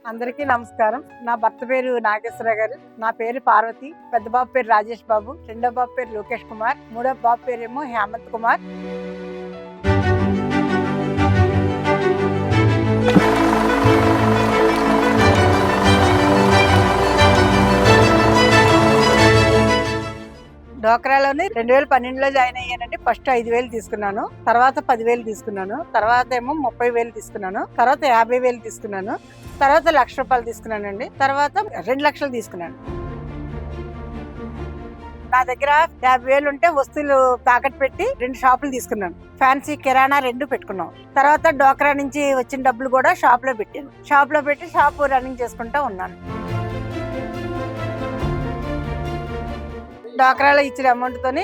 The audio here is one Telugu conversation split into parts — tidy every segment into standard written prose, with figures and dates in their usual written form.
అందరికీ నమస్కారం. నా భర్త పేరు నాగేశ్వర గారు, నా పేరు పార్వతి, పెద్ద బాబు పేరు రాజేష్ బాబు, రెండో బాబు పేరు లోకేష్ కుమార్, మూడో బాబు పేరేమో హేమంత్ కుమార్. డోక్రాలోని 2012లో జాయిన్ అయ్యానండి. ఫస్ట్ 5,000 తీసుకున్నాను, తర్వాత 10,000 తీసుకున్నాను, తర్వాత ఏమో 30,000 తీసుకున్నాను, తర్వాత 50,000 తీసుకున్నాను, తర్వాత ₹1,00,000 తీసుకున్నానండి, తర్వాత 2 లక్షలు తీసుకున్నాను. నా దగ్గర 50,000 ఉంటే వస్తువులు తాకట్టు పెట్టి 2 షాపులు తీసుకున్నాను. ఫ్యాన్సీ, కిరాణా 2 పెట్టుకున్నాం. తర్వాత డోక్రా నుంచి వచ్చిన డబ్బులు కూడా షాప్ లో పెట్టాను. షాప్ లో పెట్టి షాప్ రన్నింగ్ చేసుకుంటా ఉన్నాను. డాక్రాలో ఇచ్చిన అమౌంట్ తోని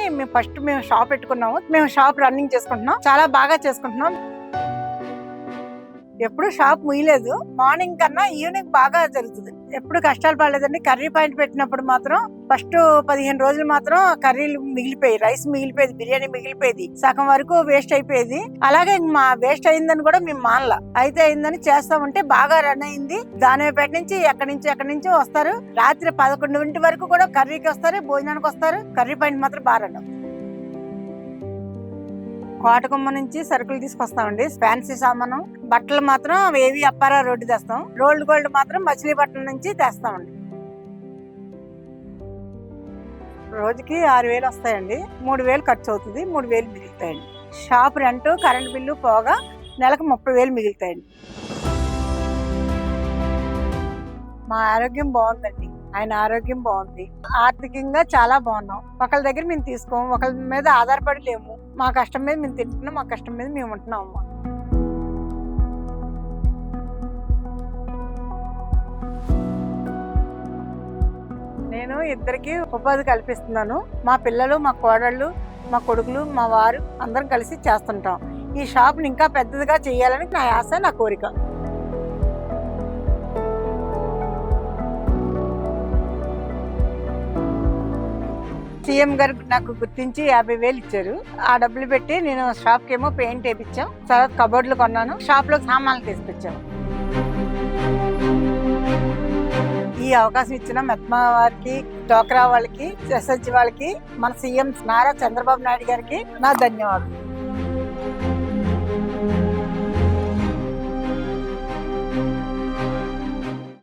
మేము షాప్ పెట్టుకున్నాము. మేము షాప్ రన్నింగ్ చేసుకుంటున్నాం, చాలా బాగా చేసుకుంటున్నాం. ఎప్పుడు షాప్ ముయ్యలేదు. మార్నింగ్ కన్నా ఈవినింగ్ బాగా జరుగుతుంది. ఎప్పుడు కష్టాలు పడలేదండి. కర్రీ పాయింట్ పెట్టినప్పుడు మాత్రం ఫస్ట్ 15 రోజులు మాత్రం కర్రీలు మిగిలిపోయి, రైస్ మిగిలిపోయేది, బిర్యానీ మిగిలిపోయేది, సగం వరకు వేస్ట్ అయిపోయేది. అలాగే మా వేస్ట్ అయిందని కూడా మేము మానలా. అయితే అయిందని చేస్తామంటే బాగా రన్ అయింది. దానిపేట నుంచి ఎక్కడి నుంచి వస్తారు. రాత్రి 11 వరకు కూడా కర్రీకి వస్తారు, భోజనానికి వస్తారు. కర్రీ పాయింట్ మాత్రం బాగా రన్ అవుతుంది. కోటకొమ్మ నుంచి సరుకులు తీసుకొస్తామండి. ఫ్యాన్సీ సామాను, బట్టలు మాత్రం ఏవి అప్పారా రోడ్డు తెస్తాం. రోల్డ్ గోల్డ్ మాత్రం మచిలీపట్నం నుంచి తెస్తామండి. రోజుకి 6,000 వస్తాయండి. 3,000 ఖర్చు అవుతుంది, 3,000 మిగులుతాయండి. షాప్ రెంట్, కరెంట్ బిల్లు పోగా నెలకు 30,000 మిగులుతాయండి. మా ఆరోగ్యం బాగుందండి. ఆయన ఆరోగ్యం బాగుంది. ఆర్థికంగా చాలా బాగున్నాం. ఒకళ్ళ దగ్గర మేము తీసుకోం, ఒకళ్ళ మీద ఆధారపడి లేము. మా కష్టం మీద మేము తింటున్నాం, మా కష్టం మీద మేము ఉంటున్నాం అమ్మా. నేను ఇద్దరికి ఉపాధి కల్పిస్తున్నాను. మా పిల్లలు, మా కోడళ్ళు, మా కొడుకులు, మా వారు అందరం కలిసి చేస్తుంటాం. ఈ షాప్ని ఇంకా పెద్దదిగా చేయాలని నా ఆశ, నా కోరిక. సీఎం గారు నాకు గుర్తించి 50,000 ఇచ్చారు. ఆ డబ్బులు పెట్టి నేను షాప్ కి ఏమో పెయింట్ వేయించాం, తర్వాత కబోర్డులు కొన్నాను, షాప్ లో సామాన్లు తీసుకొచ్చాను. ఈ అవకాశం ఇచ్చిన మెత్మా వారికి, డోక్రా వాళ్ళకి, ఎస్హెచ్ వాళ్ళకి, మన సీఎం నారా చంద్రబాబు నాయుడు గారికి నా ధన్యవాదాలు.